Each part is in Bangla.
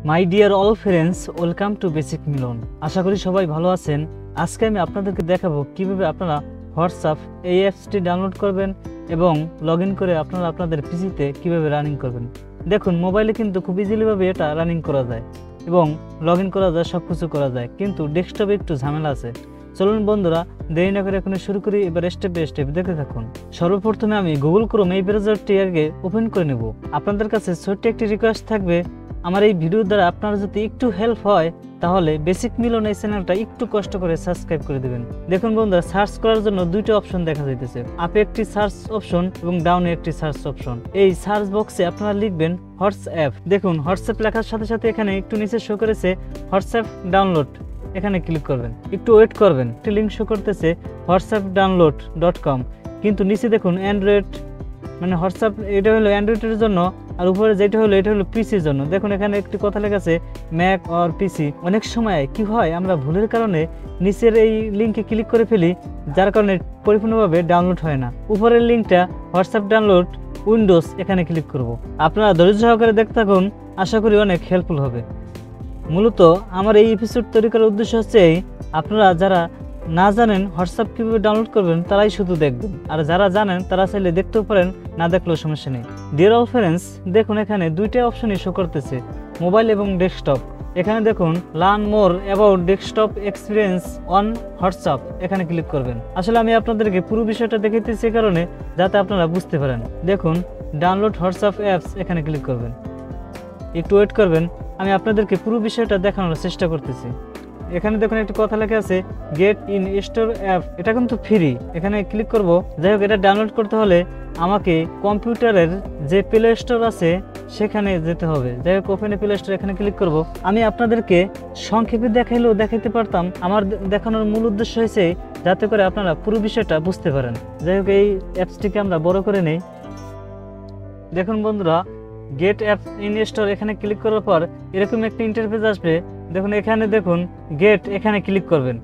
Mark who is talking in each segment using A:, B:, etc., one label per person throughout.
A: My dear all friends, welcome to basic Milan. আশা করি সবাই ভালো আছেন। আজকে আমি আপনাদেরকে দেখাবো কিভাবে আপনারা হোয়াটসঅ্যাপ এই অ্যাপসটি ডাউনলোড করবেন এবং লগ ইন করে আপনারা আপনাদের পিসিতে কিভাবে রানিং করবেন। দেখুন, মোবাইলে কিন্তু খুব ইজিলিভাবে এটা রানিং করা যায় এবং লগ ইন করা যায়, সব কিছু করা যায়, কিন্তু ডেস্কটপে একটু ঝামেলা আছে। চলুন বন্ধুরা, দেরি না করে এখন শুরু করি। এবার স্টেপ বাই স্টেপ দেখতে থাকুন। সর্বপ্রথমে আমি গুগল ক্রোম এই ব্রাউজারটি আগে ওপেন করে নেব। আপনাদের কাছে ছোট্ট একটি রিকোয়েস্ট থাকবে, আমার এই ভিডিও দ্বারা আপনার যদি একটু হেল্প হয় তাহলে বেসিক মিলন এই চ্যানেলটা একটু কষ্ট করে সাবস্ক্রাইব করে দেবেন। দেখুন বন্ধুরা, সার্চ করার জন্য দুইটা অপশন দেখা যাইতেছে, আপে একটি সার্চ অপশন এবং ডাউনে একটি সার্চ অপশন। এই সার্চ বক্সে আপনারা লিখবেন হোয়াটসঅ্যাপ। দেখুন, হোয়াটসঅ্যাপ লেখার সাথে সাথে এখানে একটু নিচে শো করেছে হোয়াটসঅ্যাপ ডাউনলোড, এখানে ক্লিক করবেন। একটু ওয়েট করবেন, একটি লিঙ্ক শো করতেছে whatsappdownload.com, কিন্তু নিচে দেখুন অ্যান্ড্রয়েড, মানে হোয়াটসঅ্যাপ এটা হলো অ্যান্ড্রয়েডের জন্য, আর উপরে যেটা হলো এটা হলো পিসির জন্য। দেখুন এখানে একটি কথা লেখা আছে ম্যাক অর পিসি। অনেক সময় কি হয়, আমরা ভুলের কারণে নিচের এই লিঙ্কে ক্লিক করে ফেলি, যার কারণে পরিপূর্ণভাবে ডাউনলোড হয় না। উপরের লিঙ্কটা হোয়াটসঅ্যাপ ডাউনলোড উইন্ডোজ, এখানে ক্লিক করব। আপনারা ধৈর্য সহকারে দেখতে থাকুন, আশা করি অনেক হেল্পফুল হবে। মূলত আমার এই এপিসোড তৈরি করার উদ্দেশ্য হচ্ছে আপনারা যারা না জানেন হোয়াটসঅ্যাপ কীভাবে ডাউনলোড করবেন তারাই শুধু দেখবেন, আর যারা জানেন তারা চাইলে দেখতেও পারেন, না দেখলেও সমস্যা নেই। ডিয়ার অল ফ্রেন্ডস, দেখুন এখানে দুইটা অপশনই শো করতেছে, মোবাইল এবং ডেস্কটপ। এখানে দেখুন learn more about desktop experience on WhatsApp, এখানে ক্লিক করবেন। আসলে আমি আপনাদেরকে পুরো বিষয়টা দেখাইতেছি কারণে যাতে আপনারা বুঝতে পারেন। দেখুন ডাউনলোড হোয়াটসঅ্যাপ অ্যাপস, এখানে ক্লিক করবেন। একটু ওয়েট করবেন, আমি আপনাদেরকে পুরো বিষয়টা দেখানোর চেষ্টা করতেছি। এখানে দেখুন একটি কথা লেখা আছে গেট ইন স্টোর অ্যাপ, এটা কিন্তু ফ্রি, এখানে ক্লিক করব। যাই হোক, এটা ডাউনলোড করতে হলে আমাকে কম্পিউটারের যে প্লে স্টোর আছে সেখানে যেতে হবে। যাই হোক, ওপেন প্লে স্টোর, এখানে ক্লিক করব। আমি আপনাদেরকে সংক্ষেপে দেখাইলেও দেখাইতে পারতাম, আমার দেখানোর মূল উদ্দেশ্য হয়েছে যাতে করে আপনারা পুরো বিষয়টা বুঝতে পারেন। যাই হোক, এই অ্যাপসটিকে আমরা বড় করে নেই। দেখুন বন্ধুরা, গেট অ্যাপ ইন স্টোর, এখানে ক্লিক করার পর এরকম একটা ইন্টারফেস আসবে। দেখুন এখানে দেখুন গেট, এখানে ক্লিক করবেন।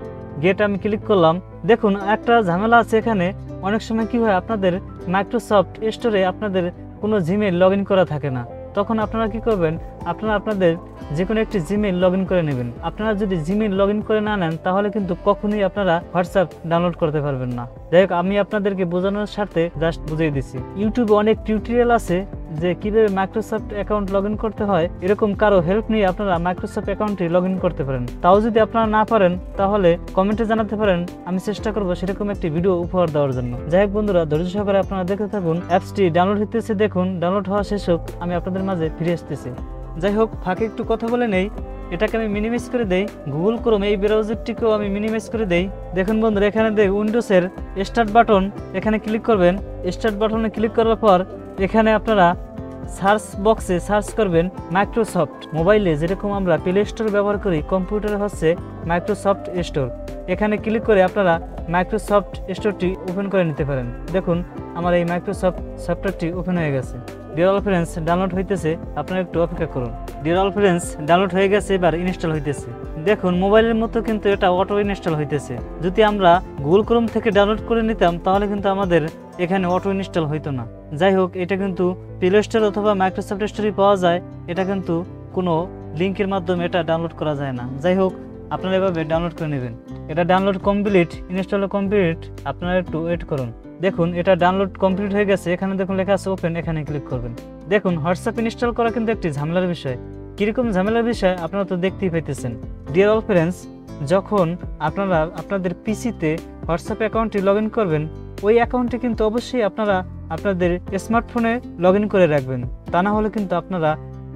A: গেট আমি ক্লিক করলাম। দেখুন একটা ঝামেলা আছে এখানে, অনেক সময় কি হয়, আপনাদের মাইক্রোসফট স্টোরে আপনাদের কোনো জিমেইল লগ ইন করা থাকে না, তখন আপনারা কি করবেন, আপনারা আপনাদের যে কোনো একটি জিমেইল লগ ইন করে নেবেন। আপনারা যদি জিমেইল লগ ইন করে না নেন তাহলে কিন্তু কখনোই আপনারা হোয়াটসঅ্যাপ ডাউনলোড করতে পারবেন না। যাই হোক, আমি আপনাদেরকে বোঝানোর স্বার্থে জাস্ট বুঝিয়ে দিচ্ছি। ইউটিউবে অনেক টিউটোরিয়াল আছে যে কিভাবে মাইক্রোসফট অ্যাকাউন্ট লগ ইন করতে হয়, এরকম কারো হেল্প নিয়ে আপনারা মাইক্রোসফট অ্যাকাউন্টে লগ ইন করতে পারেন। তাও যদি আপনারা না পারেন তাহলে কমেন্টে জানাতে পারেন, আমি চেষ্টা করবো সেরকম একটি ভিডিও উপহার দেওয়ার জন্য। যাই হোক বন্ধুরা, ধৈর্য সহকারে আপনারা দেখতে থাকুন। অ্যাপসটি ডাউনলোড হতেছে, দেখুন ডাউনলোড হওয়া শেষ হোক, আমি আপনাদের মাঝে ফিরে আসতেছি। যাই হোক, ফাঁকে একটু কথা বলে নেই, এটাকে আমি মিনিমাইজ করে দেই। গুগল ক্রোম এই ব্রাউজারটিকেও আমি মিনিমাইজ করে দেই। দেখুন বন্ধুরা, এখানে উইন্ডোজের স্টার্ট বাটন, এখানে ক্লিক করবেন। স্টার্ট বাটনে ক্লিক করার পর এখানে আপনারা সার্চ বক্সে সার্চ করবেন মাইক্রোসফট। মোবাইলে যেরকম আমরা প্লে স্টোর ব্যবহার করি, কম্পিউটারে হচ্ছে মাইক্রোসফট স্টোর। এখানে ক্লিক করে আপনারা মাইক্রোসফট স্টোরটি ওপেন করে নিতে পারেন। দেখুন আমার এই মাইক্রোসফট সফটওয়্যারটি ওপেন হয়ে গেছে। ডিয়ার অল ফ্রেন্ডস, ডাউনলোড হইতেছে, আপনারা একটু অপেক্ষা করুন। ডিয়ার অল ফ্রেন্ডস, ডাউনলোড হয়ে গেছে, এবার ইনস্টল হইতেছে। দেখুন মোবাইলের মতো কিন্তু এটা অটো ইনস্টল হইতেছে। যদি আমরা গুগল ক্রোম থেকে ডাউনলোড করে নিতাম তাহলে কিন্তু আমাদের এখানে অটো ইনস্টল হইতো না। যাই হোক, এটা কিন্তু প্লে স্টোর অথবা মাইক্রোসফট স্টোরে পাওয়া যায়, এটা কিন্তু কোনো লিঙ্কের মাধ্যমে এটা ডাউনলোড করা যায় না। যাই হোক, আপনারা এভাবে ডাউনলোড করে নেবেন। এটা ডাউনলোড কমপ্লিট, ইনস্টল কমপ্লিট, আপনারা একটু ওয়েট করুন। দেখুন এটা ডাউনলোড কমপ্লিট হয়ে গেছে। এখানে দেখুন লেখা আছে ওপেন, এখানে ক্লিক করবেন। দেখুন হোয়াটসঅ্যাপ ইনস্টল করা কিন্তু একটি ঝামেলার বিষয়। কিরকম ঝামেলার বিষয় আপনারা তো দেখতেই পাইতেছেন। ডিয়ার অল ফ্রেন্ডস, যখন আপনারা আপনাদের পিসিতে হোয়াটসঅ্যাপ অ্যাকাউন্টটি লগ ইন করবেন, ওই অ্যাকাউন্টে কিন্তু অবশ্যই আপনারা আপনাদের স্মার্টফোনে লগ ইন করে রাখবেন, তা না হলে কিন্তু আপনারা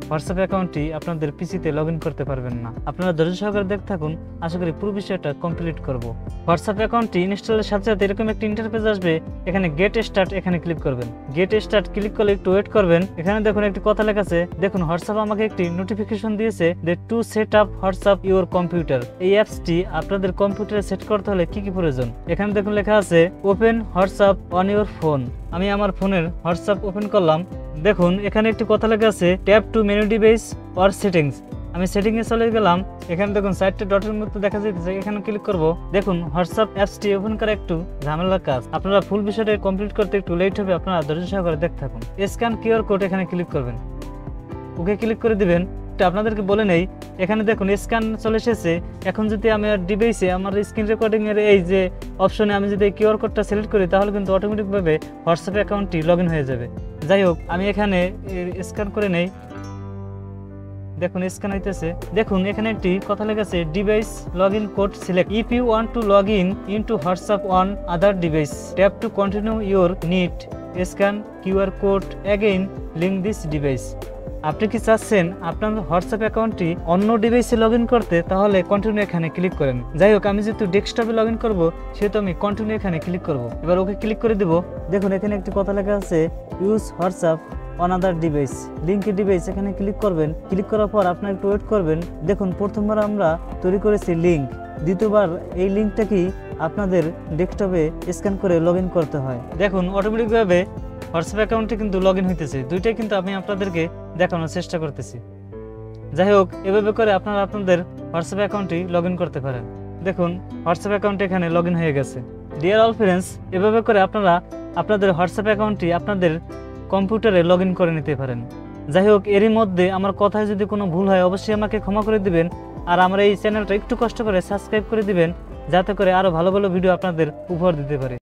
A: হোয়াটসঅ্যাপ অ্যাকাউন্টটি আপনাদের পিসিতে লগ ইন করতে পারবেন না। আপনারা ধৈর্য সহকারে দেখতে থাকুন, আশা করি পুরো বিষয়টা কমপ্লিট করব। হোয়াটসঅ্যাপ অ্যাকাউন্টটি ইনস্টলের সাথে সাথে এরকম একটা ইন্টারফেস আসবে, এখানে গেট স্টার্ট, এখানে ক্লিক করবেন। গেট স্টার্ট ক্লিক করলে একটু ওয়েট করবেন। এখানে দেখুন একটি কথা লেখা আছে, দেখুন হোয়াটসঅ্যাপ আমাকে একটি নোটিফিকেশন দিয়েছে যে to set up WhatsApp your computer. এই অ্যাপসটি আপনাদের কম্পিউটারে সেট করতে হলে কি কি প্রয়োজন, এখানে দেখুন লেখা আছে open WhatsApp on your phone. আমি আমার ফোনের হোয়াটসঅ্যাপ ওপেন করলাম। দেখুন এখানে একটি কথা লেখা আছে tap two menu device or settings. আমি সেটিংয়ে চলে গেলাম। এখানে দেখুন সাইডটা ডটের মতো দেখা যাচ্ছে, এখানে ক্লিক করব। দেখুন হোয়াটসঅ্যাপ অ্যাপসটি ওপেন করা একটু ঝামেলার কাজ, আপনারা ফুল বিষয়টা কমপ্লিট করতে একটু লেট হবে, আপনারা ধৈর্য সহকারে দেখতে থাকুন। স্ক্যান কিউআর কোড, এখানে ক্লিক করবেন। ওকে ক্লিক করে দিবেন। আরেকটা আপনাদেরকে বলে নেই, এখানে দেখুন স্ক্যান চলে এসেছে। এখন যদি আমি ডিভাইসে আমার স্ক্রিন রেকর্ডিং এর এই যে অপশনে আমি যদি কিউআর কোডটা সিলেক্ট করি তাহলে কিন্তু অটোমেটিকভাবে হোয়াটসঅ্যাপ অ্যাকাউন্টটি লগ ইন হয়ে যাবে। যাই হোক, আমি এখানে স্ক্যান করে নেই। দেখুন স্ক্যান হইতেছে। দেখুন এখানে একটি কথা লেখা আছে, device login code select. If you want to log in into WhatsApp on other device, tap to continue your need, scan QR code again, link this device. আপনি কি চাচ্ছেন আপনার হোয়াটসঅ্যাপ অ্যাকাউন্টটি অন্য ডিভাইসে লগ ইন করতে, তাহলে কন্টিনিউ এখানে ক্লিক করেন। যাই হোক, আমি যেহেতু ডেস্কটপে লগ ইন করবো সেহেতু আমি কন্টিনিউ এখানে ক্লিক করব। এবার ওকে ক্লিক করে দেব। দেখুন এখানে একটি কথা লেখা আছে, use WhatsApp on other device, লিঙ্কের ডিভাইস, এখানে ক্লিক করবেন। ক্লিক করার পর আপনার একটু ওয়েট করবেন। দেখুন প্রথমবার আমরা তৈরি করেছি লিঙ্ক, দ্বিতীয়বার এই লিঙ্কটা কি আপনাদের ডেস্কটপে স্ক্যান করে লগ ইন করতে হয়। দেখুন অটোমেটিকভাবে হোয়াটসঅ্যাপ অ্যাকাউন্টে কিন্তু লগ ইন হইতেছে। দুইটাই কিন্তু আমি আপনাদেরকে দেখানোর চেষ্টা করতেছি। যাই হোক, এভাবে করে আপনারা আপনাদের হোয়াটসঅ্যাপ অ্যাকাউন্টটি লগ ইন করতে পারেন। দেখুন হোয়াটসঅ্যাপ অ্যাকাউন্ট এখানে লগ ইন হয়ে গেছে। ডিয়ার অল ফ্রেন্ডস, এভাবে করে আপনারা আপনাদের হোয়াটসঅ্যাপ অ্যাকাউন্টটি আপনাদের কম্পিউটারে লগ ইন করে নিতে পারেন। যাই হোক, এরই মধ্যে আমার কথায় যদি কোনো ভুল হয় অবশ্যই আমাকে ক্ষমা করে দিবেন। আর আমার এই চ্যানেলটা একটু কষ্ট করে সাবস্ক্রাইব করে দিবেন, যাতে করে আরও ভালো ভালো ভিডিও আপনাদের উপহার দিতে পারে।